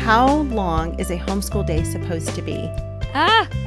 how long is a homeschool day supposed to be?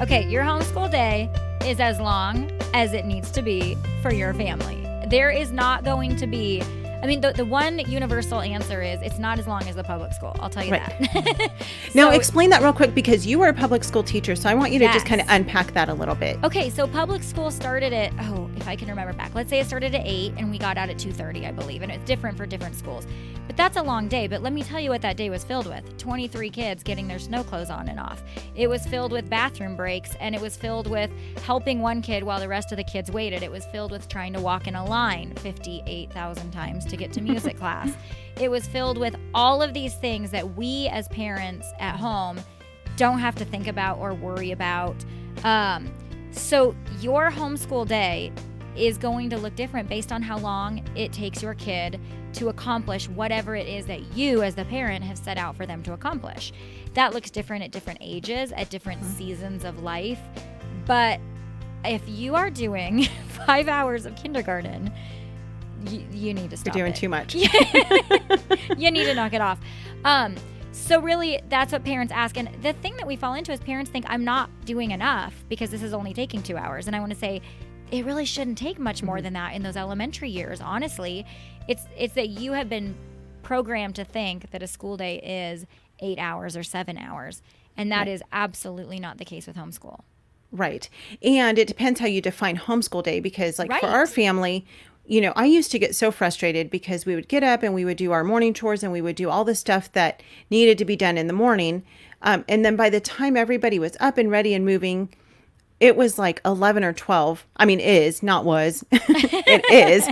Okay. Your homeschool day is as long as it needs to be for your family. There is not going to be, the one universal answer is it's not as long as the public school. I'll tell you that. Now, explain that real quick, because you were a public school teacher, so I want you to just kind of unpack that a little bit. Okay, so public school started at, if I can remember back, let's say it started at 8 and we got out at 2:30, I believe, and it's different for different schools. But that's a long day, but let me tell you what that day was filled with. 23 kids getting their snow clothes on and off. It was filled with bathroom breaks, and it was filled with helping one kid while the rest of the kids waited. It was filled with trying to walk in a line 58,000 times to get to music class. It was filled with all of these things that we as parents at home don't have to think about or worry about. So your homeschool day is going to look different based on how long it takes your kid to accomplish whatever it is that you as the parent have set out for them to accomplish. That looks different at different ages, at different seasons of life. But if you are doing 5 hours of kindergarten, you need to stop. You're doing too much. You need to knock it off. So really, that's what parents ask. And the thing that we fall into is parents think, I'm not doing enough because this is only taking 2 hours. And I want to say, it really shouldn't take much more than that in those elementary years. Honestly, it's that you have been programmed to think that a school day is 8 hours or 7 hours. And that is absolutely not the case with homeschool. Right. And it depends how you define homeschool day, because for our family, I used to get so frustrated because we would get up and we would do our morning chores and we would do all the stuff that needed to be done in the morning. And then by the time everybody was up and ready and moving, it was like 11 or 12. It is.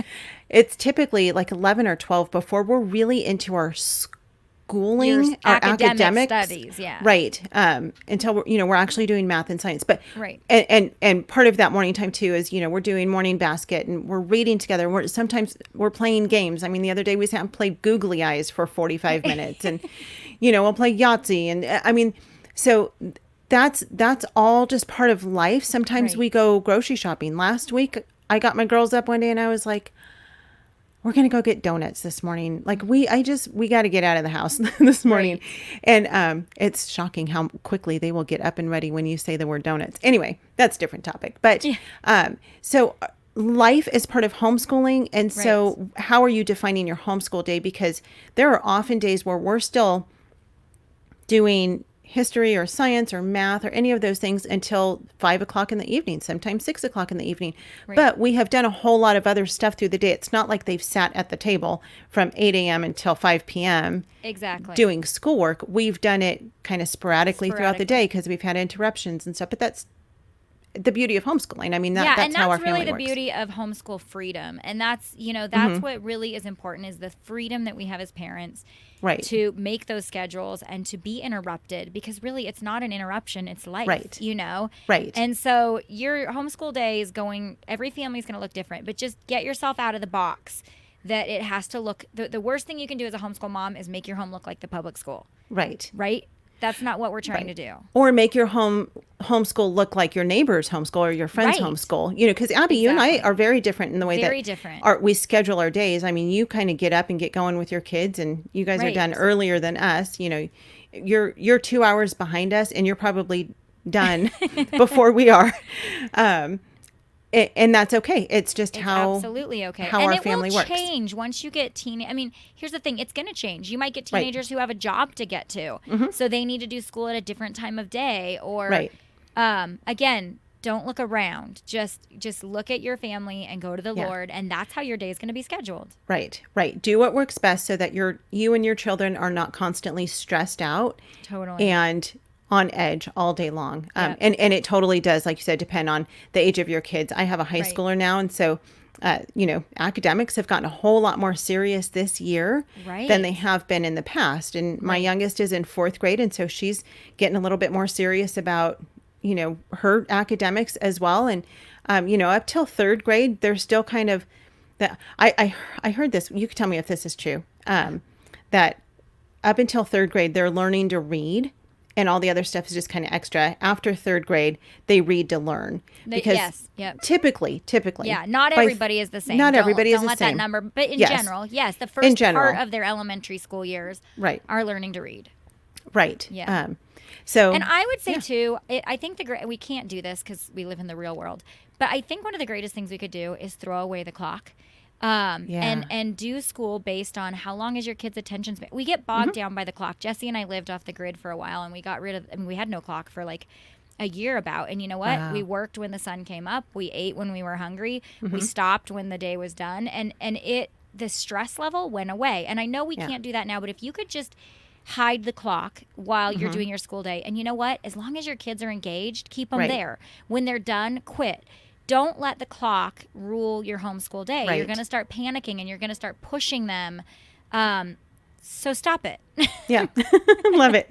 It's typically like 11 or 12 before we're really into our schooling, our academic studies. Yeah. Right. Until we're actually doing math and science. But right. And part of that morning time too is, we're doing morning basket and we're reading together. Sometimes we're playing games. The other day we sat and played Googly Eyes for 45 minutes and, we'll play Yahtzee. And so that's all just part of life. Sometimes we go grocery shopping. Last week, I got my girls up one day and I was like, we're going to go get donuts this morning. Like we got to get out of the house this morning. Right. And it's shocking how quickly they will get up and ready when you say the word donuts. Anyway, that's a different topic. But so life is part of homeschooling. And so how are you defining your homeschool day? Because there are often days where we're still doing history or science or math or any of those things until 5 o'clock in the evening, sometimes 6 o'clock in the evening. Right. But we have done a whole lot of other stuff through the day. It's not like they've sat at the table from 8 a.m. until 5 p.m. Exactly. doing schoolwork. We've done it kind of sporadically throughout the day because we've had interruptions and stuff. But that's the beauty of homeschooling. That's how our family works. And that's really the beauty of homeschool freedom. And that's, that's what really is important, is the freedom that we have as parents. Right. To make those schedules and to be interrupted, because really it's not an interruption, it's life, Right. And so your homeschool day is every family is going to look different, but just get yourself out of the box that it has to look, the worst thing you can do as a homeschool mom is make your home look like the public school. Right. Right? That's not what we're trying to do. Or make your homeschool look like your neighbor's homeschool or your friend's homeschool. Because Aby, you and I are very different in the way we schedule our days. You kind of get up and get going with your kids, and you guys are done earlier than us. You're 2 hours behind us, and you're probably done before we are. And that's okay. It's absolutely okay. How our family works. And it will change once you get here's the thing. It's going to change. You might get teenagers who have a job to get to. Mm-hmm. So they need to do school at a different time of day. Or, again, don't look around. Just look at your family and go to the Lord. And that's how your day is going to be scheduled. Right. Do what works best so that you and your children are not constantly stressed out. Totally. And on edge all day long. And it totally does, like you said, depend on the age of your kids. I have a high schooler now. And so, academics have gotten a whole lot more serious this year than they have been in the past. And my youngest is in 4th grade. And so she's getting a little bit more serious about, her academics as well. And, up till 3rd grade, they're still kind of that. I heard this. You could tell me if this is true. That up until 3rd grade, they're learning to read. And all the other stuff is just kind of extra. After 3rd grade, they read to learn. Because typically. Yeah, not everybody is the same. Not everybody is the same. Don't let that number. But in general, the first part of their elementary school years are learning to read. Right. Yeah. So, and I would say yeah. too, I think we can't do this because we live in the real world, but I think one of the greatest things we could do is throw away the clock. And do school based on how long is your kid's attention span. We get bogged down by the clock. Jesse and I lived off the grid for a while, and we got rid of, we had no clock for like a year about. And you know what? Wow. We worked when the sun came up. We ate when we were hungry. We stopped when the day was done. And the stress level went away. And I know we can't do that now, but if you could just hide the clock while you're doing your school day. And you know what? As long as your kids are engaged, keep them there. When they're done, quit. Don't let the clock rule your homeschool day. Right. You're going to start panicking and you're going to start pushing them. So stop it. Yeah. Love it.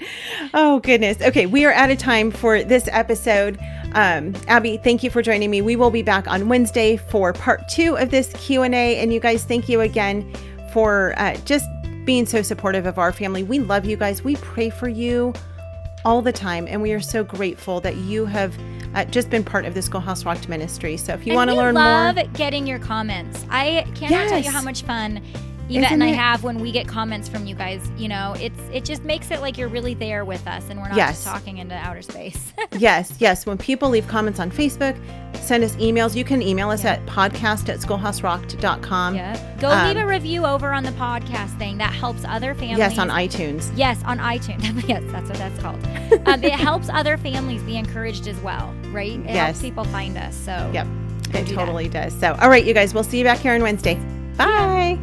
Oh, goodness. Okay. We are out of time for this episode. Aby, thank you for joining me. We will be back on Wednesday for part 2 of this Q&A. And you guys, thank you again for just being so supportive of our family. We love you guys. We pray for you all the time. And we are so grateful that you have just been part of the Schoolhouse Rocked ministry. So if you want to learn more. I love getting your comments. I cannot tell you how much fun Yvette and I have when we get comments from you guys. You know, it just makes it like you're really there with us and we're not just talking into outer space. Yes. When people leave comments on Facebook, send us emails. You can email us at podcast@schoolhouserocked.com. Yeah. Go leave a review over on the podcast thing. That helps other families. Yes, on iTunes. Yes, on iTunes. Yes, that's what that's called. It helps other families be encouraged as well, right? It helps people find us. So yep, it totally does. So, all right, you guys, we'll see you back here on Wednesday. Bye.